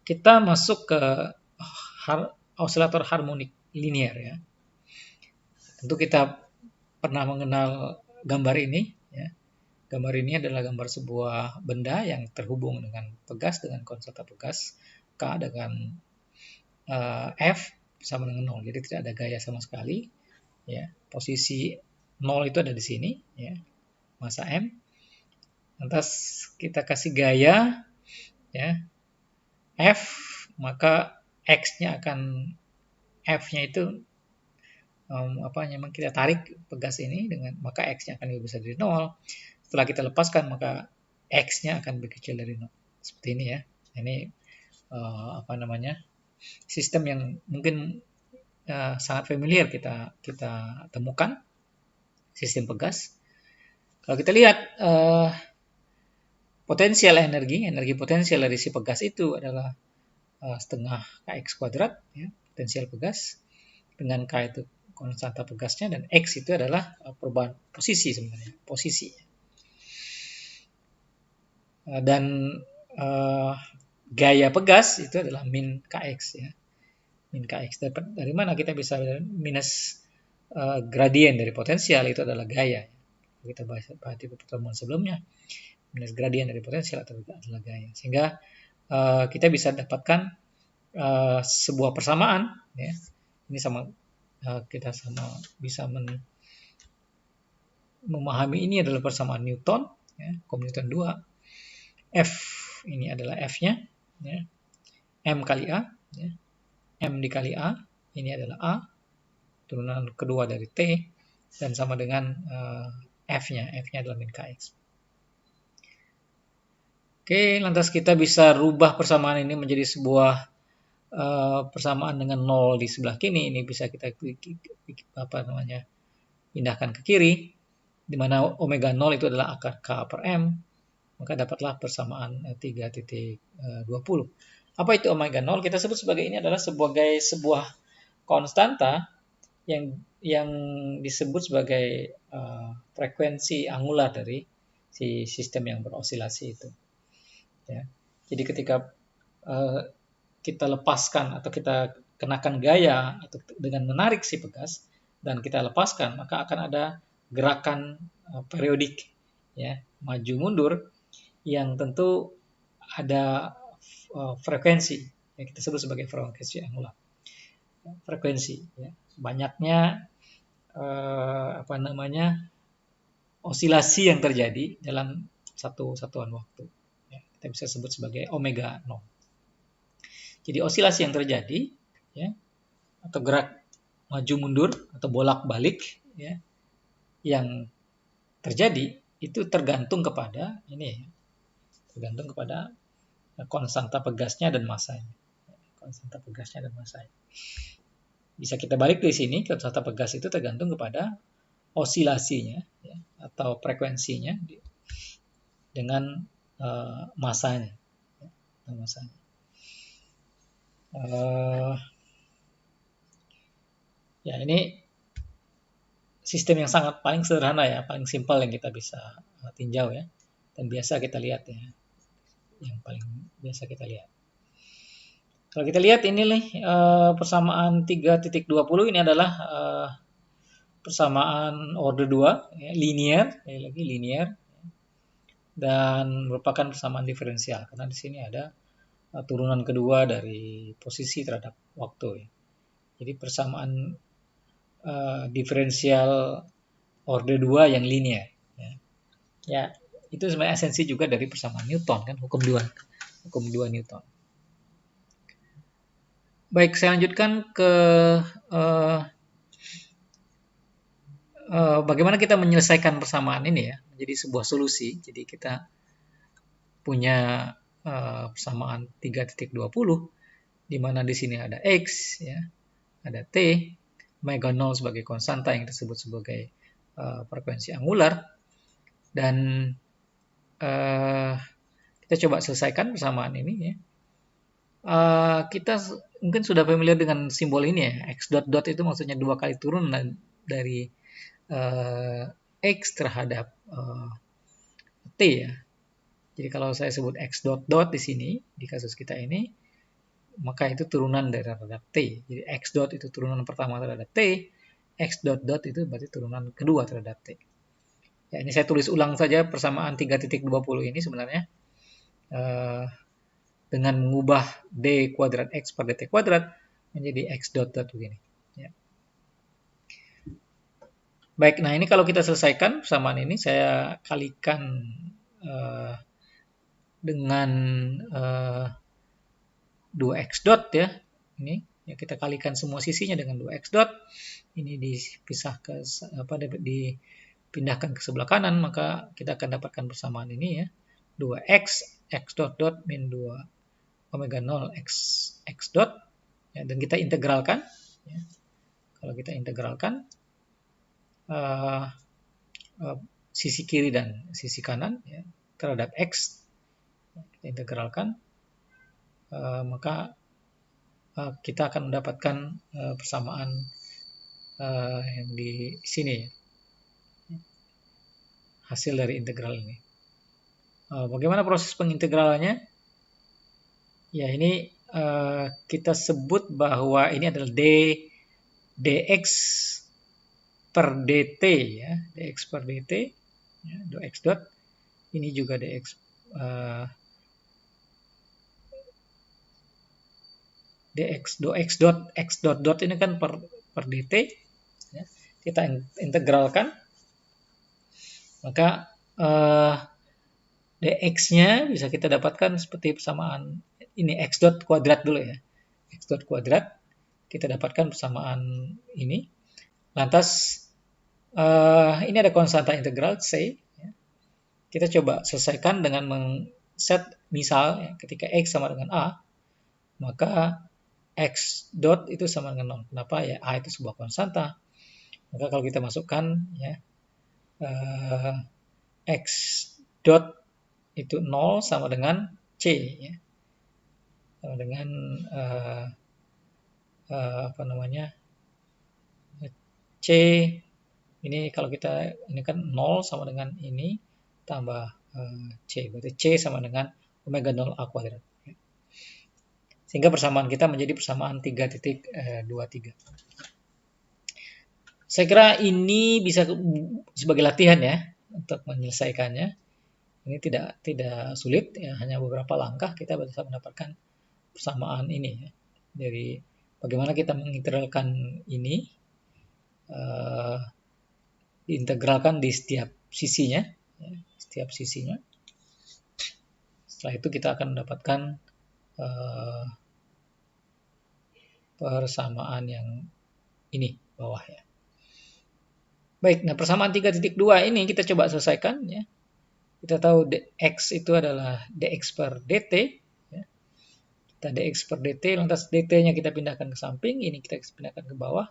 kita masuk ke osilator harmonik linier ya. Tentu kita pernah mengenal gambar ini ya. Gambar ini adalah gambar sebuah benda yang terhubung dengan pegas, dengan konstanta pegas, K dengan F sama dengan 0. Jadi tidak ada gaya sama sekali. Ya, posisi 0 itu ada di sini, ya, massa M. Lantas kita kasih gaya, ya, F, maka X-nya akan F-nya itu memang kita tarik pegas ini dengan maka X-nya akan lebih besar dari 0. Setelah kita lepaskan maka X-nya akan lebih kecil dari 0. Seperti ini ya. Ini sistem yang mungkin sangat familiar kita temukan, sistem pegas. Kalau kita lihat potensial energi potensial dari si pegas itu adalah setengah kx kuadrat, ya, potensial pegas, dengan k itu konstanta pegasnya, dan x itu adalah perubahan posisi sebenarnya, posisi. Dan gaya pegas itu adalah min kx ya, min kx. Dari mana kita bisa minus gradien dari potensial itu adalah gaya. Kita bahas di pertemuan sebelumnya, minus gradien dari potensial adalah gaya. Sehingga kita bisa dapatkan sebuah persamaan ya. Ini kita bisa memahami ini adalah persamaan Newton ya, Ohm Newton 2. F ini adalah F-nya ya. M kali A ya. M dikali A ini adalah A, turunan kedua dari T, dan sama dengan F-nya adalah min Kx. Oke, lantas kita bisa rubah persamaan ini menjadi sebuah persamaan dengan 0 di sebelah kiri. Ini bisa kita pindahkan ke kiri, di mana omega 0 itu adalah akar K per M, maka dapatlah persamaan 3.20. Apa itu omega 0? Kita sebut sebagai ini adalah sebuah konstanta yang disebut sebagai frekuensi angular dari si sistem yang berosilasi itu. Ya. Jadi ketika kita lepaskan atau kita kenakan gaya atau dengan menarik si pegas dan kita lepaskan, maka akan ada gerakan periodik ya, maju mundur, yang tentu ada frekuensi yang kita sebut sebagai frekuensi angular. Frekuensi ya. Banyaknya osilasi yang terjadi dalam satu satuan waktu. Ya, kita bisa sebut sebagai omega 0. Jadi osilasi yang terjadi ya, atau gerak maju mundur atau bolak-balik ya, yang terjadi itu tergantung kepada konstanta pegasnya dan masanya. Konstanta pegasnya dan masanya. Bisa kita balik di sini, konstanta pegas itu tergantung kepada osilasinya ya, atau frekuensinya dengan masanya. Ya, masanya. Ya, ini sistem yang paling sederhana ya, paling simpel yang kita bisa tinjau ya, dan biasa kita lihat ya, yang paling biasa kita lihat. Kalau kita lihat ini nih persamaan 3.20 ini adalah persamaan order 2 ya, linear dan merupakan persamaan diferensial karena di sini ada turunan kedua dari posisi terhadap waktu ya. Jadi persamaan diferensial order 2 yang linear ya. Ya, itu sebenarnya esensi juga dari persamaan Newton kan, hukum 2 Newton. Baik, saya lanjutkan ke bagaimana kita menyelesaikan persamaan ini ya menjadi sebuah solusi. Jadi kita punya persamaan 3.20 di mana di sini ada X ya, ada T, omega 0 sebagai konstanta yang disebut sebagai frekuensi angular, dan kita coba selesaikan persamaan ini ya. Kita mungkin sudah familiar dengan simbol ini ya, X dot dot itu maksudnya 2 kali turunan dari X terhadap T ya. Jadi kalau saya sebut X dot dot di sini, di kasus kita ini, maka itu turunan dari terhadap T. Jadi X dot itu turunan pertama terhadap T, X dot dot itu berarti turunan kedua terhadap T. Ya, ini saya tulis ulang saja persamaan 3.20 ini sebenarnya. Dengan mengubah D kuadrat X per DT kuadrat menjadi X dot dot begini. Ya. Baik, nah ini kalau kita selesaikan persamaan ini, saya kalikan dengan 2x dot ya. Ini ya, kita kalikan semua sisinya dengan 2x dot. Ini dipisah ke dipindahkan ke sebelah kanan, maka kita akan dapatkan persamaan ini ya. 2x x dot dot min 2 omega 0 x dot ya, dan kita integralkan ya. Kalau kita integralkan sisi kiri dan sisi kanan ya, terhadap x kita integralkan, maka kita akan mendapatkan persamaan yang di sini ya, hasil dari integral ini. Bagaimana proses pengintegralannya? Ya, ini kita sebut bahwa ini adalah dx per dt ya, dx per dt ya, 2x dot. Ini juga dx dx 2x dot x dot dot ini kan per dt ya. Kita integralkan, maka dx-nya bisa kita dapatkan seperti persamaan ini x dot kuadrat dulu ya. X dot kuadrat kita dapatkan persamaan ini. Lantas ini ada konstanta integral C ya. Kita coba selesaikan dengan men-set misal ya, ketika x sama dengan a, maka x dot itu sama dengan 0. Kenapa? Ya a itu sebuah konstanta. Maka kalau kita masukkan ya x dot itu 0 sama dengan C ya. Sama dengan apa namanya? C ini kalau kita ini kan 0 sama dengan ini tambah C, berarti C sama dengan omega 0 A kuadrat. Sehingga persamaan kita menjadi persamaan 3.23. Saya kira ini bisa sebagai latihan ya untuk menyelesaikannya. Ini tidak sulit ya, hanya beberapa langkah kita bisa mendapatkan persamaan ini ya. Dari bagaimana kita mengintegralkan ini, diintegralkan di setiap sisinya ya, setiap sisinya. Setelah itu kita akan mendapatkan persamaan yang ini bawah ya. Baik, nah persamaan 3.2 ini kita coba selesaikan ya. Kita tahu dx itu adalah dx per dt ya. Kita dx per dt, lantas dt-nya kita pindahkan ke samping, ini kita pindahkan ke bawah.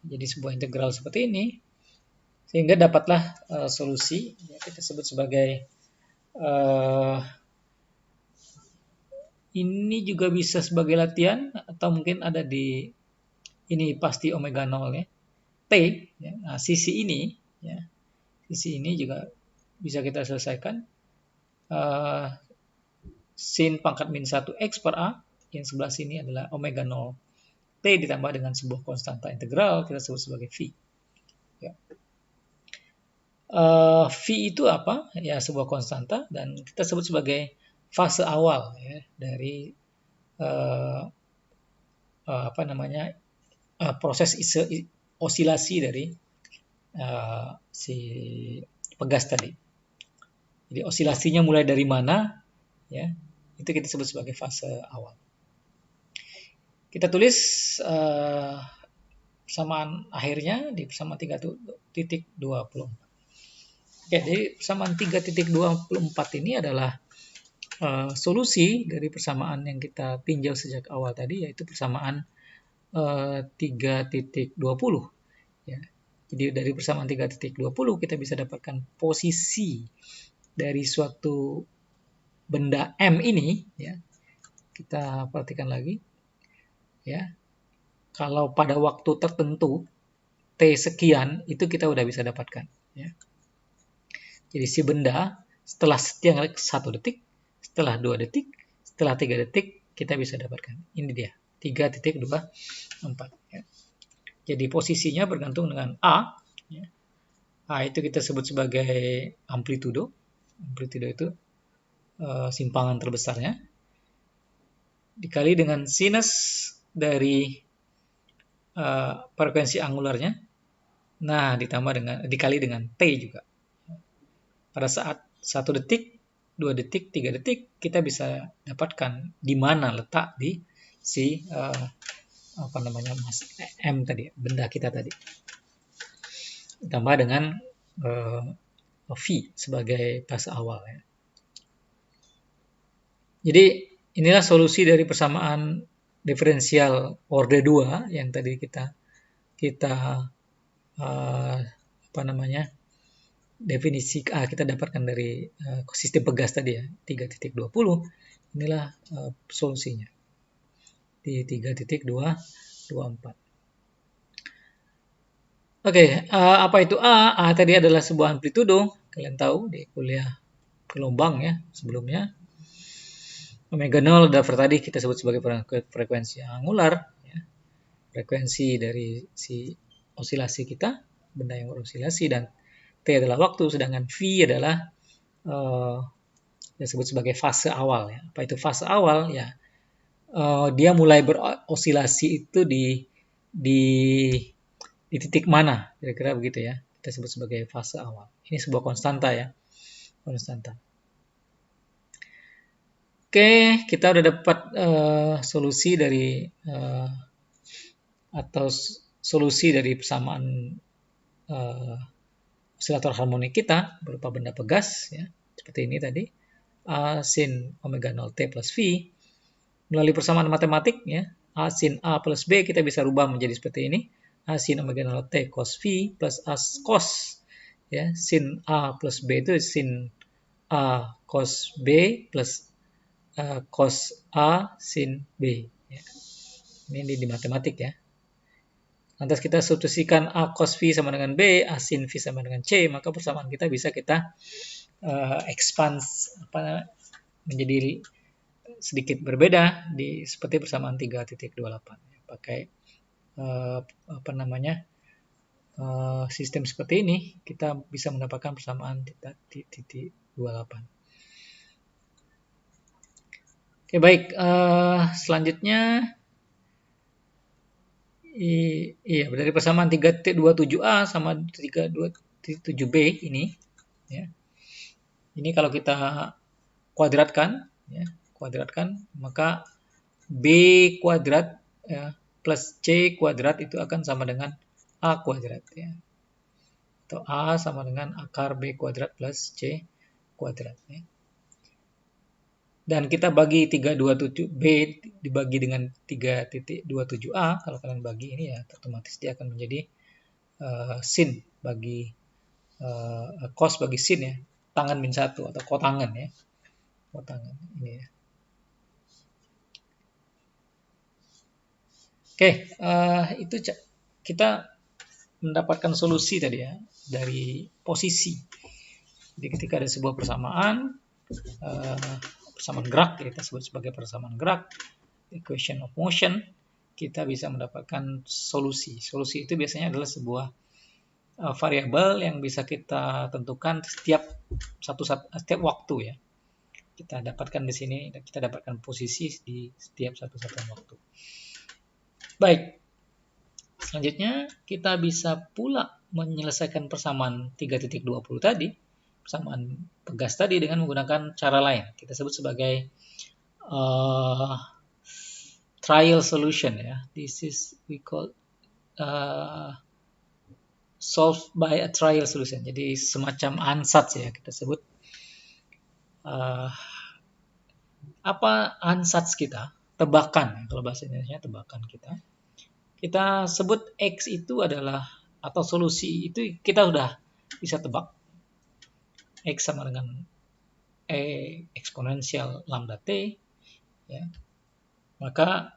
Jadi sebuah integral seperti ini. Sehingga dapatlah solusi ya, kita sebut sebagai ini juga bisa sebagai latihan, atau mungkin ada di ini pasti omega 0 ya. T ya. Nah, sisi ini ya. Sisi ini juga bisa kita selesaikan. Sin pangkat min 1 x per a, yang sebelah sini adalah omega 0 T ditambah dengan sebuah konstanta integral, kita sebut sebagai phi. Ya. Phi itu apa? Ya, sebuah konstanta, dan kita sebut sebagai fase awal ya, dari apa namanya proses osilasi dari si pegas tadi. Jadi osilasinya mulai dari mana ya, itu kita sebut sebagai fase awal. Kita tulis persamaan akhirnya di persamaan 3.24. Oke, jadi persamaan 3.24 ini adalah solusi dari persamaan yang kita tinjau sejak awal tadi, yaitu persamaan 3.20 ya. Jadi dari persamaan 3.20 kita bisa dapatkan posisi dari suatu benda M ini ya. Kita perhatikan lagi ya. Kalau pada waktu tertentu T sekian itu kita udah bisa dapatkan ya. Jadi si benda setelah sekian 1 detik, setelah 2 detik, setelah 3 detik, kita bisa dapatkan. Ini dia, 3.24. Ya. Jadi posisinya bergantung dengan A. Ya. A itu kita sebut sebagai amplitudo. Amplitudo itu simpangan terbesarnya. Dikali dengan sinus dari frekuensi angularnya. Nah, dikali dengan T juga. Pada saat 1 detik, 2 detik, 3 detik, kita bisa dapatkan di mana letak di si M tadi, benda kita tadi. Ditambah dengan V sebagai fase awal. Ya. Jadi inilah solusi dari persamaan diferensial orde 2 yang tadi kita definisi kita dapatkan dari sistem pegas tadi ya, 3.20. Inilah solusinya di 3.224. Oke, apa itu A? A tadi adalah sebuah amplitudo, kalian tahu di kuliah gelombang ya sebelumnya. Omega 0 daftar tadi kita sebut sebagai frekuensi angular, ya. Frekuensi dari si osilasi kita, benda yang berosilasi, dan T adalah waktu, sedangkan V adalah disebut sebagai fase awal. Ya. Apa itu fase awal? Ya, dia mulai berosilasi itu di titik mana? Kira-kira begitu ya. Kita sebut sebagai fase awal. Ini sebuah konstanta ya, konstanta. Oke, kita udah dapat solusi dari solusi dari persamaan osilator harmonik kita berupa benda pegas ya, seperti ini tadi. A sin omega 0 T plus V. Melalui persamaan matematik ya, A sin A plus B kita bisa rubah menjadi seperti ini. A sin omega 0 T cos V plus A cos ya, sin A plus B itu sin A cos B plus cos A sin B. Ya. Ini di matematik ya. Lantas kita substitusikan A cos V sama dengan B, A sin V sama dengan C, maka persamaan kita bisa kita expand menjadi sedikit berbeda seperti persamaan 3.28. Pakai sistem seperti ini kita bisa mendapatkan persamaan 3.28. Oke, baik. Selanjutnya, iya dari persamaan 3.27a sama 3.27b ini, ya. Ini kalau kita kuadratkan, ya, maka b kuadrat ya, plus c kuadrat itu akan sama dengan a kuadrat, ya. Atau a sama dengan akar b kuadrat plus c kuadrat, ya. Dan kita bagi 327B dibagi dengan 3.27A, kalau kalian bagi ini ya otomatis dia akan menjadi sin bagi cos bagi sin ya, tangan min 1 atau kotangan ya. Kotangan ini ya. Oke, itu kita mendapatkan solusi tadi ya dari posisi. Jadi ketika ada sebuah persamaan gerak, kita sebut sebagai persamaan gerak, equation of motion, kita bisa mendapatkan solusi. Solusi itu biasanya adalah sebuah variabel yang bisa kita tentukan setiap waktu ya. Kita dapatkan di sini, kita dapatkan posisi di setiap satu satuan waktu. Baik. Selanjutnya kita bisa pula menyelesaikan persamaan 3.20 tadi, persamaan pegas tadi dengan menggunakan cara lain. Kita sebut sebagai trial solution ya. This is we call solve by a trial solution. Jadi semacam ansatz ya kita sebut. Apa ansatz kita? Tebakan, kalau bahasa Indonesia tebakan kita. Kita sebut X itu adalah, atau solusi itu kita sudah bisa tebak. X sama dengan E eksponensial lambda T. Ya. Maka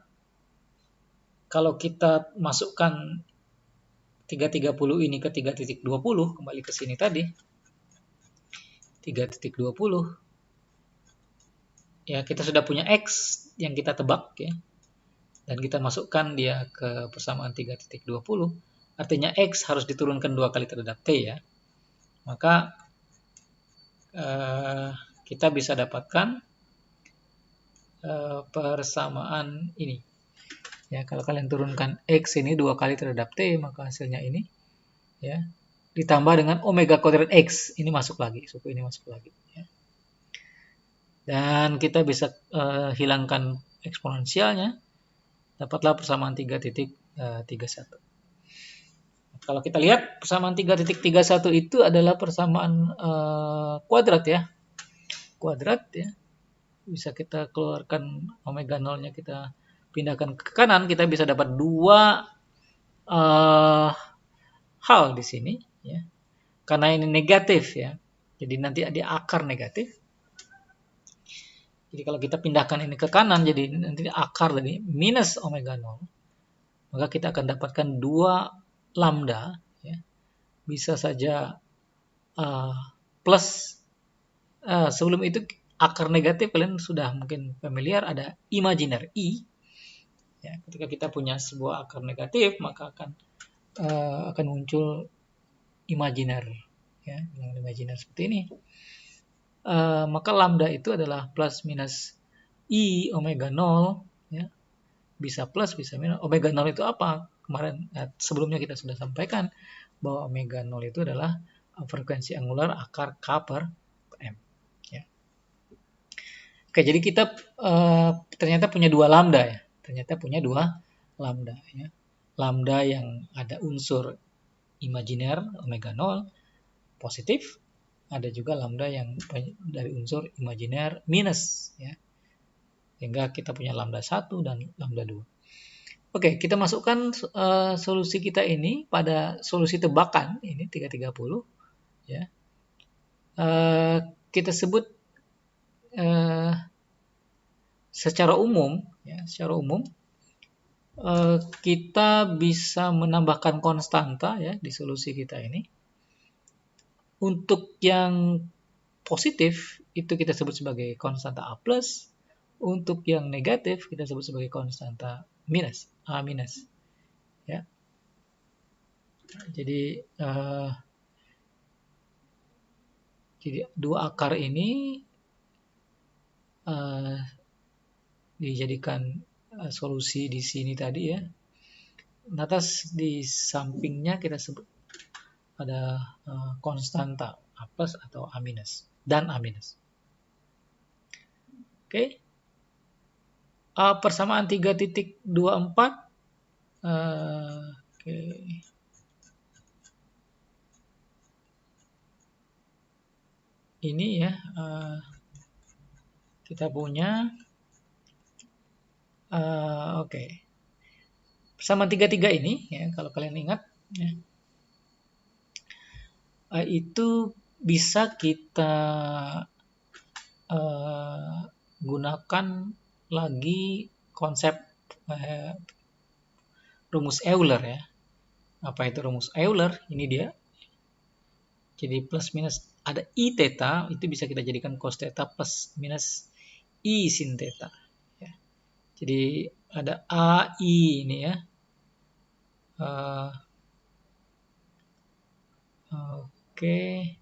kalau kita masukkan 3.30 ini ke 3.20, kembali ke sini tadi, 3.20, ya kita sudah punya X yang kita tebak ya, dan kita masukkan dia ke persamaan 3.20, artinya X harus diturunkan 2 kali terhadap T ya. Maka kita bisa dapatkan persamaan ini. Ya, kalau kalian turunkan X ini 2 kali terhadap T, maka hasilnya ini ya, ditambah dengan omega kuadrat X, ini masuk lagi, suku ini masuk lagi ya. Dan kita bisa hilangkan eksponensialnya, dapatlah persamaan 3.31. Kalau kita lihat persamaan 3.31 itu adalah persamaan kuadrat ya. Kuadrat ya. Bisa kita keluarkan omega 0-nya, kita pindahkan ke kanan, kita bisa dapat dua hal di sini ya. Karena ini negatif ya. Jadi nanti ada akar negatif. Jadi kalau kita pindahkan ini ke kanan, jadi nanti akar dari minus omega 0, maka kita akan dapatkan 2 lambda ya. Bisa saja plus, sebelum itu akar negatif kalian sudah mungkin familiar, ada imajiner I ya. Ketika kita punya sebuah akar negatif, maka akan muncul imajiner ya, yang imajiner seperti ini. Maka lambda itu adalah plus minus I omega 0 ya. Bisa plus, bisa minus. Omega 0 itu apa? Kemarin sebelumnya kita sudah sampaikan bahwa omega 0 itu adalah frekuensi angular akar K per M ya. Oke, jadi kita ternyata punya 2 lambda ya. Ternyata punya 2 lambda ya. Lambda yang ada unsur imajiner omega 0 positif, ada juga lambda yang dari unsur imajiner minus ya. Sehingga kita punya lambda 1 dan lambda 2. Oke, kita masukkan solusi kita ini pada solusi tebakan ini 330 ya. Kita sebut secara umum ya, secara umum kita bisa menambahkan konstanta ya di solusi kita ini. Untuk yang positif itu kita sebut sebagai konstanta A+, untuk yang negatif kita sebut sebagai konstanta minus, A-. Ya. Jadi dua akar ini dijadikan solusi di sini tadi ya. Atas di sampingnya kita sebut ada konstanta A+ atau A- dan A-. Oke. Persamaan 3.24 oke. Ini ya kita punya oke. Persamaan 33 ini ya, kalau kalian ingat ya, itu bisa kita gunakan lagi konsep rumus Euler ya. Apa itu rumus Euler? Ini dia. Jadi plus minus ada I theta, itu bisa kita jadikan cos theta plus minus I sin theta. Ya. Jadi ada AI ini ya. Oke.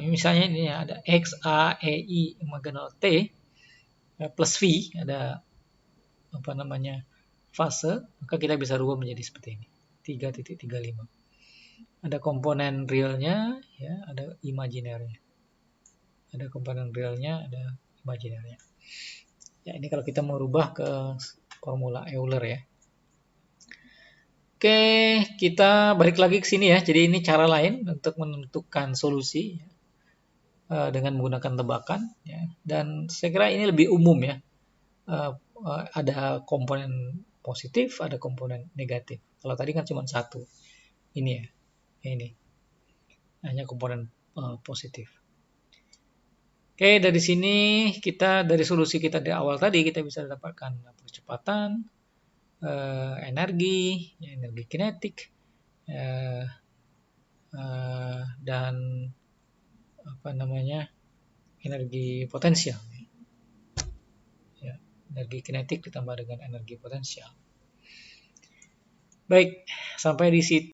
Misalnya ini ya, ada X, A, E, I, omega 0 T plus V, ada apa namanya fase, maka kita bisa rubah menjadi seperti ini, 3.35. Ada komponen realnya, ya, ada imajinernya. Ada komponen realnya, ada imajinernya. Ya, ini kalau kita mau rubah ke formula Euler ya. Oke, kita balik lagi ke sini ya. Jadi ini cara lain untuk menentukan solusi dengan menggunakan tebakan. Ya. Dan saya kira ini lebih umum ya. Ada komponen positif, ada komponen negatif. Kalau tadi kan cuma satu. Ini ya, ini hanya komponen positif. Oke, dari sini kita dari solusi kita di awal tadi kita bisa dapatkan percepatan, energi, ya, energi kinetik, dan apa namanya energi potensial. Ya, energi kinetik ditambah dengan energi potensial. Baik, sampai di situ